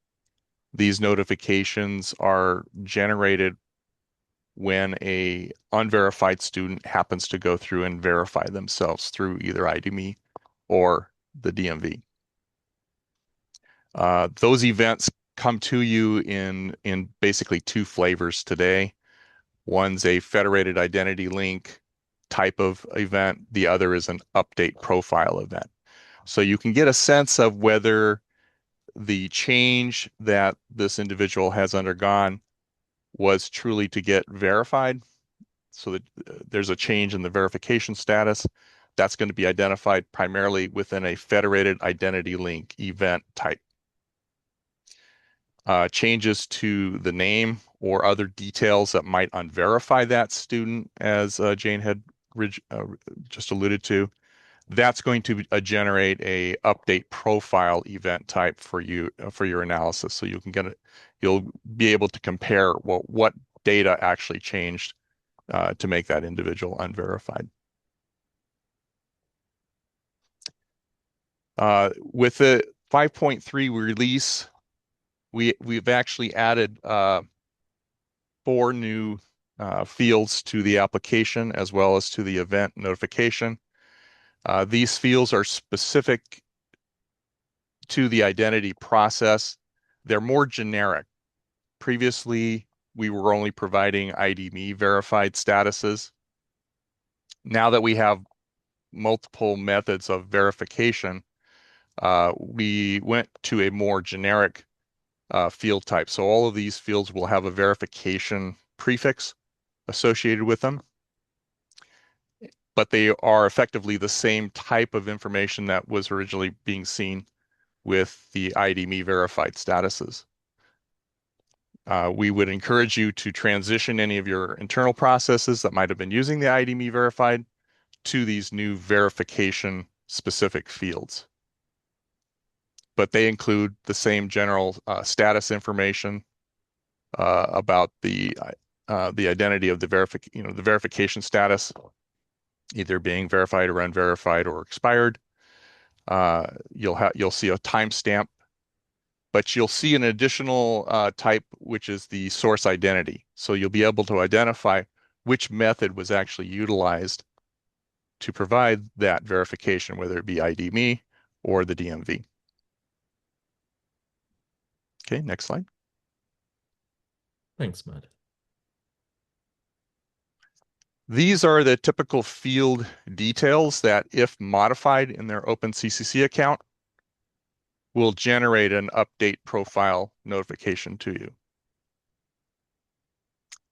These notifications are generated when a unverified student happens to go through and verify themselves through either IDME or the DMV. Those events come to you in basically two flavors today. One's a federated identity link type of event. The other is an update profile event. So you can get a sense of whether the change that this individual has undergone was truly to get verified. So that there's a change in the verification status. That's going to be identified primarily within a federated identity link event type. Changes to the name or other details that might unverify that student, as Jane had just alluded to, that's going to generate a update profile event type for you for your analysis. So you can get it, you'll be able to compare what data actually changed to make that individual unverified. With the 5.3 release, we've actually added 4 new fields to the application as well as to the event notification. These fields are specific to the identity process. They're more generic. Previously, we were only providing IDME verified statuses. Now that we have multiple methods of verification, we went to a more generic field type. So all of these fields will have a verification prefix associated with them, but they are effectively the same type of information that was originally being seen with the ID.me verified statuses. We would encourage you to transition any of your internal processes that might have been using the ID.me verified to these new verification specific fields. But they include the same general status information about the identity of the verification status, either being verified or unverified or expired. You'll see a timestamp, but you'll see an additional type, which is the source identity. So you'll be able to identify which method was actually utilized to provide that verification, whether it be ID.me or the DMV. Okay, next slide. Thanks, Matt. These are the typical field details that, if modified in their OpenCCC account, will generate an update profile notification to you.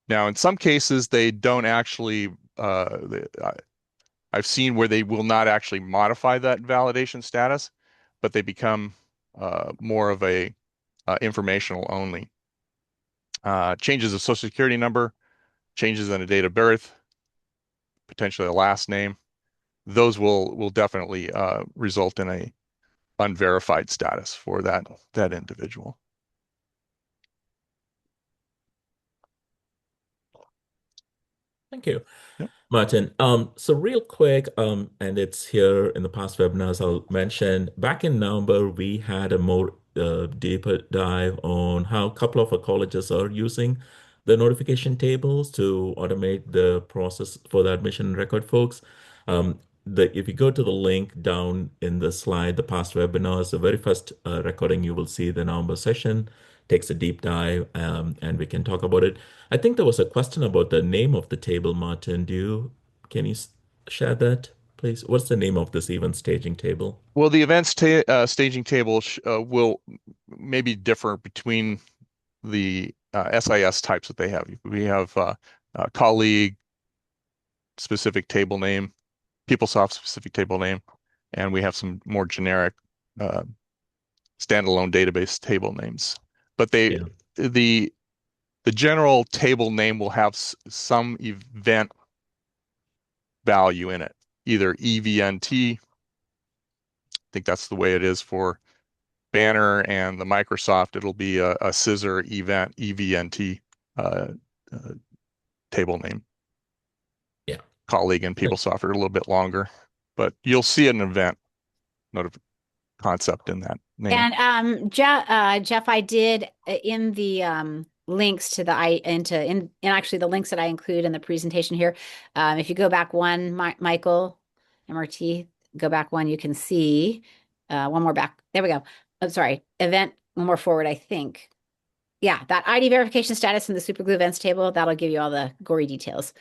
Now, in some cases, they don't actually, I've seen where they will not actually modify that validation status, but they become more of a informational only. Changes of social security number, changes in a date of birth, potentially a last name, those will definitely result in a unverified status for that individual. Thank you, Yep. Martin. So real quick, and it's here in the past webinars I'll mention, back in November, we had a more deeper dive on how a couple of our colleges are using the notification tables to automate the process for the admission record folks. If you go to the link down in the slide, the past webinars, the very first recording, you will see the November session takes a deep dive, and we can talk about it. I think there was a question about the name of the table, Martin. Can you share that, please? What's the name of this event staging table? Well, the events staging table will maybe differ between the SIS types that they have. We have colleague specific table name, PeopleSoft specific table name, and we have some more generic standalone database table names. But Yeah. the general table name will have some event value in it, either EVNT. I think that's the way it is for Banner and the Microsoft. It'll be a scissor event EVNT table name. Yeah. Colleague and PeopleSoft are a little bit longer, but you'll see an event concept in that name. And Jeff, I did in the links to the in actually the links that I include in the presentation here. If you go back one, Michael, MRT, go back one, you can see one more back. There we go. I'm sorry, event one more forward, I think. Yeah, that ID verification status in the superglue events table, that'll give you all the gory details.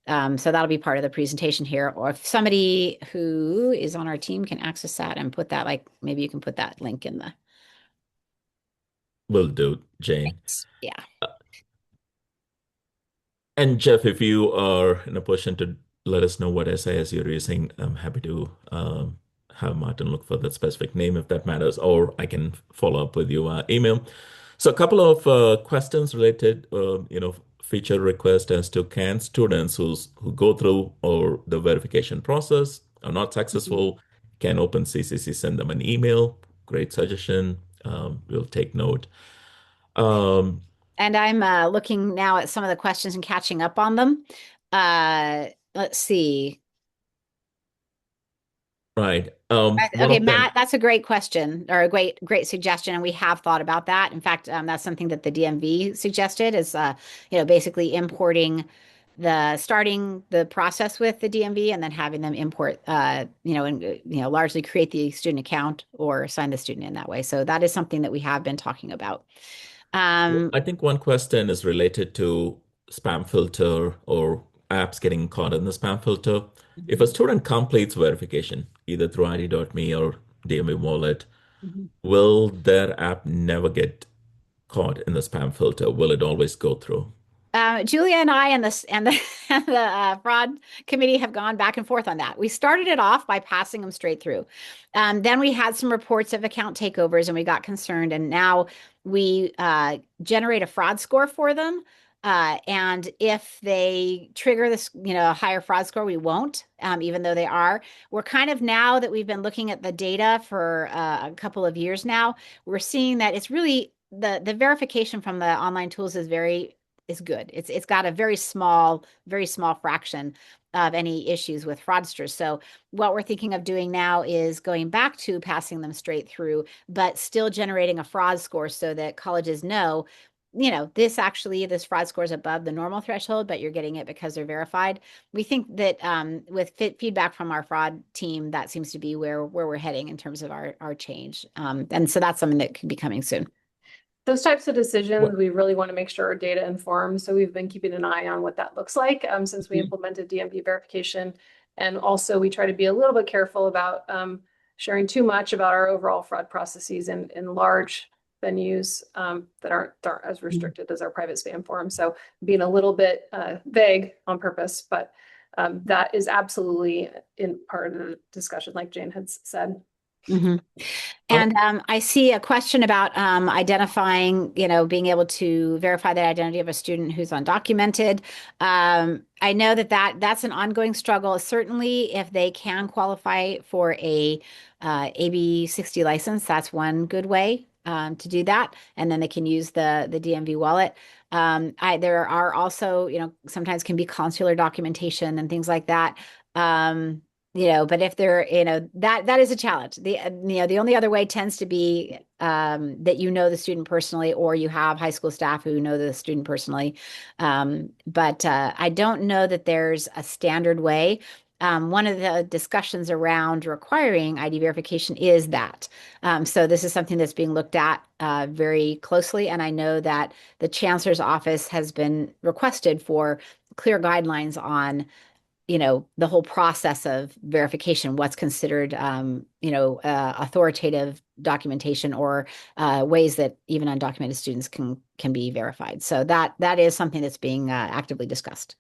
So that'll be part of the presentation here. Or if somebody who is on our team can access that and put that, like maybe you can put that link in the Will do, Jane. yeah. And Jeff, if you are in a position to let us know what SIS you're using, I'm happy to have Martin look for that specific name if that matters, or I can follow up with you email. So a couple of questions related, feature request as to can students who go through or the verification process are not successful, can OpenCCC send them an email? Great suggestion. We'll take note. And I'm looking now at some of the questions and catching up on them. Let's see. Right. One Okay, of them. Matt, that's a great question or a great suggestion, and we have thought about that. In fact, that's something that the DMV suggested is, basically starting the process with the DMV and then having them import, and largely create the student account or assign the student in that way. So that is something that we have been talking about. I think one question is related to spam filter or apps getting caught in the spam filter. If a student completes verification, either through ID.me or DME wallet, Mhm. will their app never get caught in the spam filter? Will it always go through? Julia and I and the and the fraud committee have gone back and forth on that. We started it off by passing them straight through. Then we had some reports of account takeovers, and we got concerned. And now we generate a fraud score for them. And if they trigger this, a higher fraud score, we won't, even though they are. We're kind of now that we've been looking at the data for a couple of years now, we're seeing that it's really the verification from the online tools is good. It's got a very small fraction of any issues with fraudsters. So what we're thinking of doing now is going back to passing them straight through, but still generating a fraud score so that colleges know, this fraud score is above the normal threshold, but you're getting it because they're verified. We think that with feedback from our fraud team, that seems to be where we're heading in terms of our change. And so that's something that could be coming soon. Those types of decisions, What? we really want to make sure are data informed. So we've been keeping an eye on what that looks like since we implemented DMV verification. And also we try to be a little bit careful about sharing too much about our overall fraud processes in large venues that aren't as restricted as our private spam forums. So being a little bit vague on purpose, but that is absolutely in part of the discussion, like Jane had said. Mm-hmm. And I see a question about identifying, being able to verify the identity of a student who's undocumented. I know that's an ongoing struggle. Certainly, if they can qualify for a AB60 license, that's one good way to do that, and then they can use the DMV wallet. There are also, sometimes can be consular documentation and things like that. But if they're, that is a challenge. The only other way tends to be that the student personally, or you have high school staff who know the student personally. But I don't know that there's a standard way. One of the discussions around requiring ID verification is that. So this is something that's being looked at very closely. And I know that the chancellor's office has been requested for clear guidelines on the whole process of verification, what's considered, authoritative documentation or ways that even undocumented students can be verified. So that is something that's being actively discussed.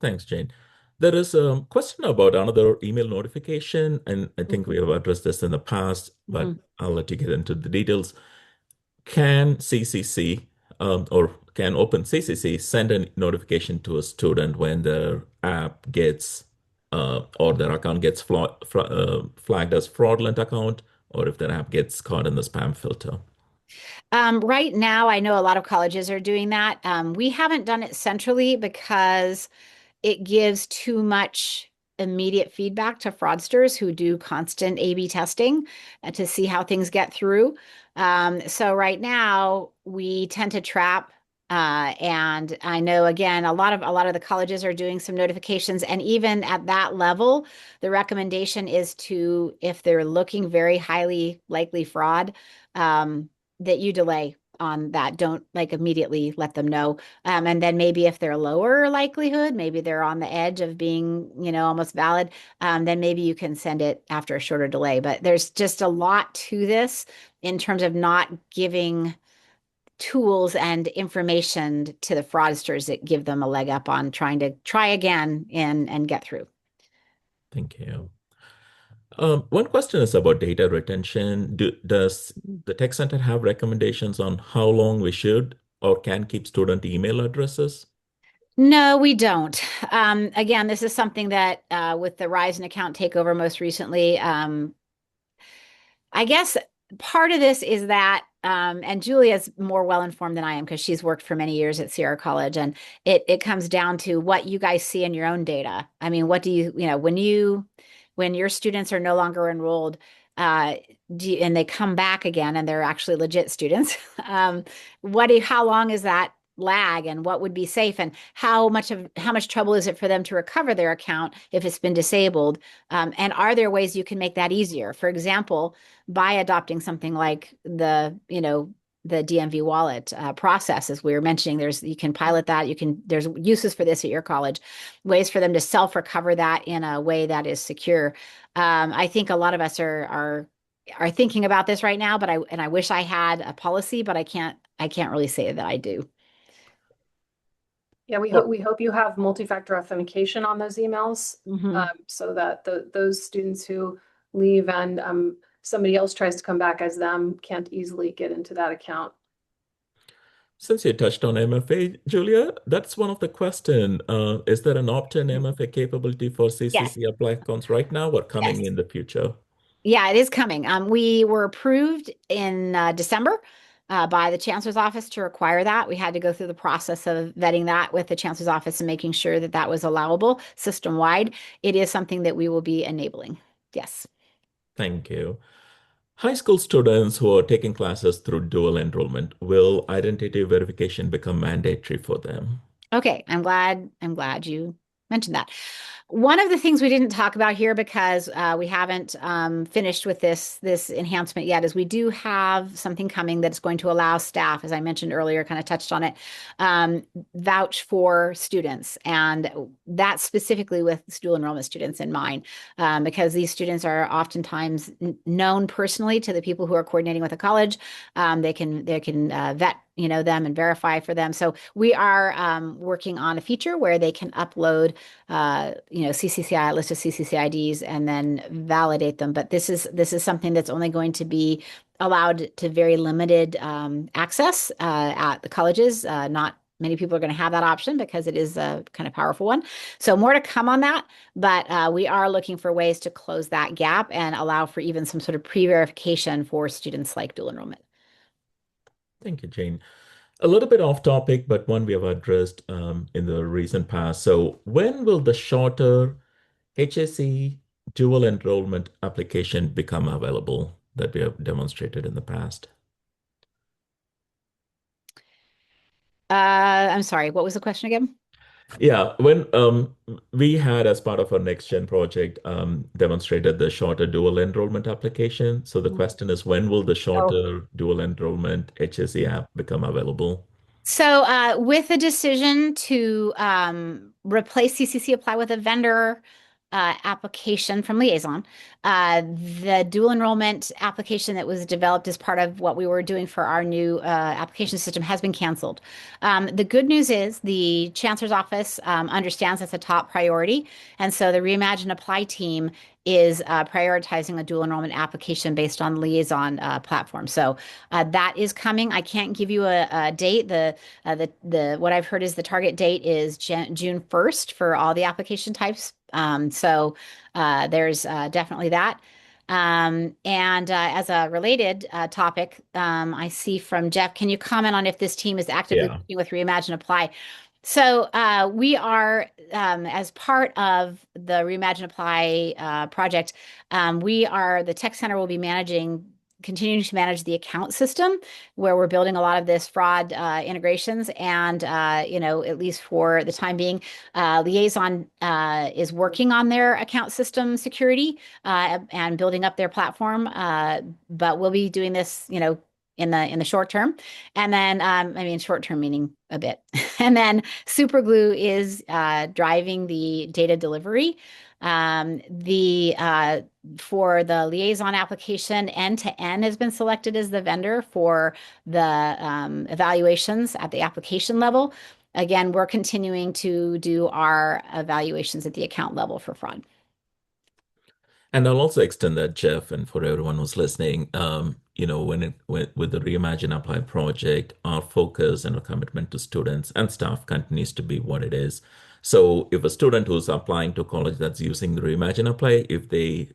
Thanks, Jane. There is a question about another email notification, and I think we have addressed this in the past, but Mhm. I'll let you get into the details. Can CCC or can OpenCCC send a notification to a student when their app gets or their account gets flagged as fraudulent account, or if their app gets caught in the spam filter? Right now, I know a lot of colleges are doing that. We haven't done it centrally because it gives too much immediate feedback to fraudsters who do constant A/B testing to see how things get through. So right now we tend to trap. And I know again, a lot of the colleges are doing some notifications, and even at that level, the recommendation is to, if they're looking very highly likely fraud, that you delay on that. Don't like immediately let them know. And then maybe if they're lower likelihood, maybe they're on the edge of being, almost valid, then maybe you can send it after a shorter delay. But there's just a lot to this in terms of not giving tools and information to the fraudsters that give them a leg up on trying to try again and get through. Thank you. One question is about data retention. Does the Tech Center have recommendations on how long we should or can keep student email addresses? No, we don't. Again, this is something that with the rise in account takeover most recently, I guess part of this is that, and Julia's more well informed than I am because she's worked for many years at Sierra College, and it comes down to what you guys see in your own data. I mean, what do when your students are no longer enrolled, uh, and they come back again and they're actually legit students, how long is that lag, and what would be safe, and how much trouble is it for them to recover their account if it's been disabled? And are there ways you can make that easier? For example, by adopting something like the DMV wallet process, as we were mentioning, you can pilot that. There's uses for this at your college, ways for them to self-recover that in a way that is secure. I think a lot of us are thinking about this right now, but I wish I had a policy, but I can't really say that I do. Yeah, Oh, we hope you have multi-factor authentication on those emails, Mhm. so that those students who leave and somebody else tries to come back as them can't easily get into that account. since you touched on MFA, Julia, that's one of the question. Is there an opt-in MFA capability for Yes, CCCApply accounts right now or yes. coming in the future? Yeah, it is coming. We were approved in December by the Chancellor's Office to require that. We had to go through the process of vetting that with the Chancellor's Office and making sure that that was allowable system-wide. It is something that we will be enabling. Yes. Thank you. High school students who are taking classes through dual enrollment, will identity verification become mandatory for them? Okay, I'm glad you mentioned that. One of the things we didn't talk about here because we haven't finished with this enhancement yet is we do have something coming that's going to allow staff, as I mentioned earlier, kind of touched on it, um, vouch for students, and that's specifically with dual enrollment students in mind, because these students are oftentimes known personally to the people who are coordinating with the college. They can vet them and verify for them. So we are working on a feature where they can upload CCCI, list of CCCIDs, and then validate them. But this is something that's only going to be allowed to very limited access at the colleges. Not many people are going to have that option because it is a kind of powerful one. So more to come on that, but we are looking for ways to close that gap and allow for even some sort of pre-verification for students like dual enrollment. Thank you, Jane. A little bit off topic, but one we have addressed in the recent past. So, when will the shorter HSE dual enrollment application become available that we have demonstrated in the past? I'm sorry, what was the question again? Yeah, when we had, as part of our next gen project, demonstrated the shorter dual enrollment application. So the question is, when will the Oh, shorter dual enrollment HSE app become available? So, with the decision to replace CCCApply with a vendor application from Liaison, the dual enrollment application that was developed as part of what we were doing for our new application system has been canceled. The good news is the Chancellor's Office understands that's a top priority, and so the Reimagine Apply team is prioritizing a dual enrollment application based on Liaison platform. So that is coming. I can't give you a date. The what I've heard is the target date is June 1st for all the application types. So there's definitely that. And as a related topic, I see from Jeff, can you comment on if this team is actively Yeah. working with Reimagine Apply? So we are, as part of the Reimagine Apply project, the Tech Center will be continuing to manage the account system where we're building a lot of this fraud integrations. And, at least for the time being, Liaison is working on their account system security and building up their platform. But we'll be doing this, in the short term. And then, I mean, short term meaning a bit. And then Superglue is driving the data delivery. The For the liaison application, end to end has been selected as the vendor for the evaluations at the application level. Again, we're continuing to do our evaluations at the account level for fraud. And I'll also extend that, Jeff, and for everyone who's listening, with the Reimagine Apply project, our focus and our commitment to students and staff continues to be what it is. So if a student who's applying to college that's using the Reimagine Apply, if they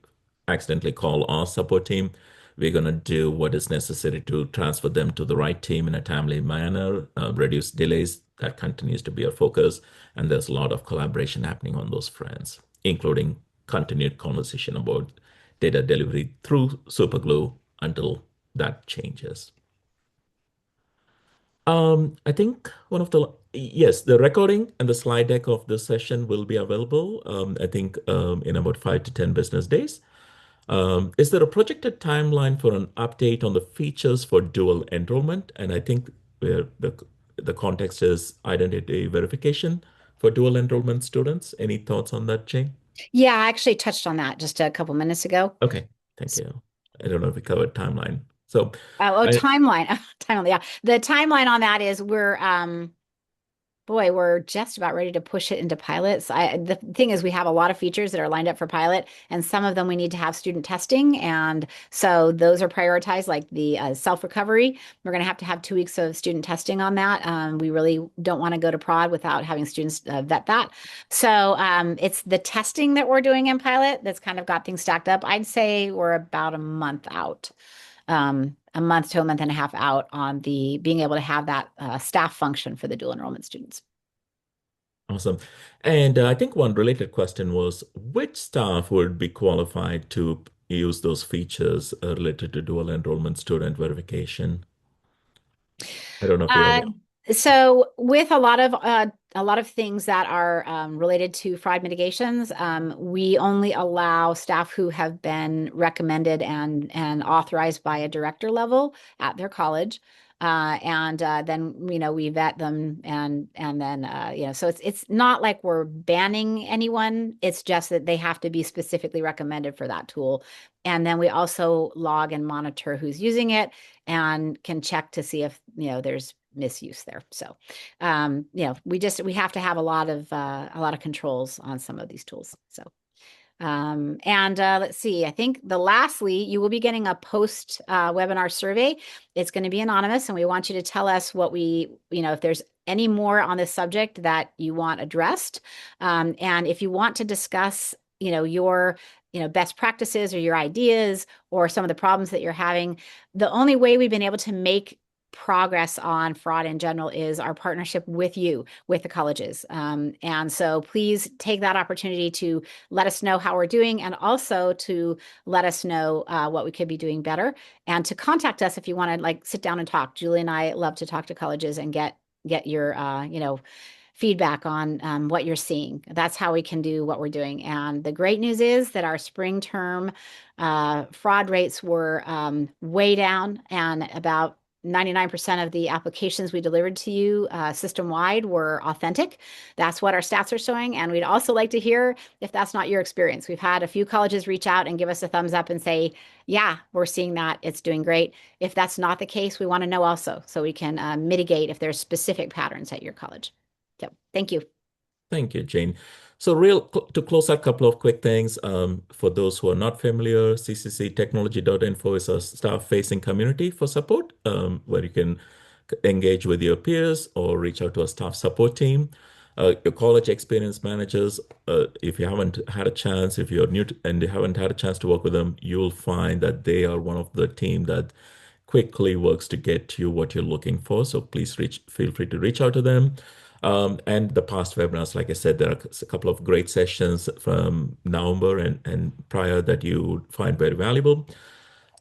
accidentally call our support team, we're going to do what is necessary to transfer them to the right team in a timely manner, reduce delays. That continues to be our focus. And there's a lot of collaboration happening on those fronts, including continued conversation about data delivery through Superglue until that changes. I think yes, the recording and the slide deck of this session will be available, I think, in about 5 to 10 business days. Is there a projected timeline for an update on the features for dual enrollment? And I think where the context is identity verification for dual enrollment students. Any thoughts on that, Jane? Yeah, I actually touched on that just a couple minutes ago. Okay, thank you. I don't know if we covered timeline. So, Oh, I, timeline. Timeline. Yeah. The timeline on that is we're boy, we're just about ready to push it into pilots. The thing is, we have a lot of features that are lined up for pilot, and some of them we need to have student testing. And so those are prioritized, like the self-recovery. We're going to have 2 weeks of student testing on that. We really don't want to go to prod without having students vet that. So it's the testing that we're doing in pilot that's kind of got things stacked up. I'd say we're about a month out, a month to a month and a half out on the being able to have that staff function for the dual enrollment students. Awesome. And I think one related question was, which staff would be qualified to use those features related to dual enrollment student verification? I don't know if you have Uh, any. so with a lot of things that are related to fraud mitigations, we only allow staff who have been recommended and authorized by a director level at their college. And then we vet them and then so it's not like we're banning anyone. It's just that they have to be specifically recommended for that tool. And then we also log and monitor who's using it and can check to see if there's misuse there. So we have to have a lot of controls on some of these tools. So and let's see, I think lastly, you will be getting a post webinar survey. It's going to be anonymous, and we want you to tell us if there's any more on this subject that you want addressed. And if you want to discuss, your best practices or your ideas or some of the problems that you're having, the only way we've been able to make progress on fraud in general is our partnership with you, with the colleges. And so please take that opportunity to let us know how we're doing, and also to let us know what we could be doing better, and to contact us if you want to sit down and talk. Julie and I love to talk to colleges and get your feedback on what you're seeing. That's how we can do what we're doing. And the great news is that our spring term fraud rates were way down, and about 99% of the applications we delivered to you system-wide were authentic. That's what our stats are showing. And we'd also like to hear if that's not your experience. We've had a few colleges reach out and give us a thumbs up and say, yeah, we're seeing that. It's doing great. If that's not the case, we want to know also, so we can mitigate if there's specific patterns at your college. So thank you. Thank you, Jane. So, to close out, a couple of quick things. For those who are not familiar, ccctechnology.info is a staff-facing community for support, where you can engage with your peers or reach out to a staff support team. Your college experience managers, if you haven't had a chance, if you're new and you haven't had a chance to work with them, you'll find that they are one of the team that quickly works to get you what you're looking for. So please feel free to reach out to them. And the past webinars, like I said, there are a couple of great sessions from November and prior that you would find very valuable.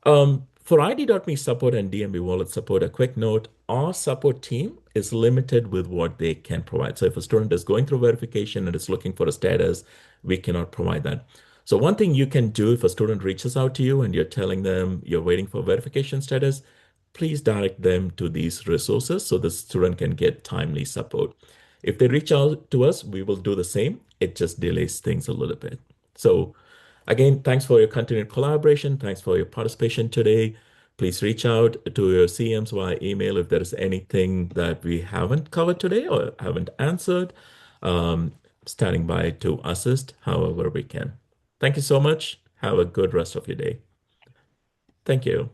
For ID.me support and DMB wallet support, a quick note, our support team is limited with what they can provide. So if a student is going through verification and is looking for a status, we cannot provide that. So one thing you can do if a student reaches out to you and you're telling them you're waiting for verification status, please direct them to these resources so the student can get timely support. If they reach out to us, we will do the same. It just delays things a little bit. So again, thanks for your continued collaboration. Thanks for your participation today. Please reach out to your CMs via email if there is anything that we haven't covered today or haven't answered. Standing by to assist however we can. Thank you so much. Have a good rest of your day. Thank you.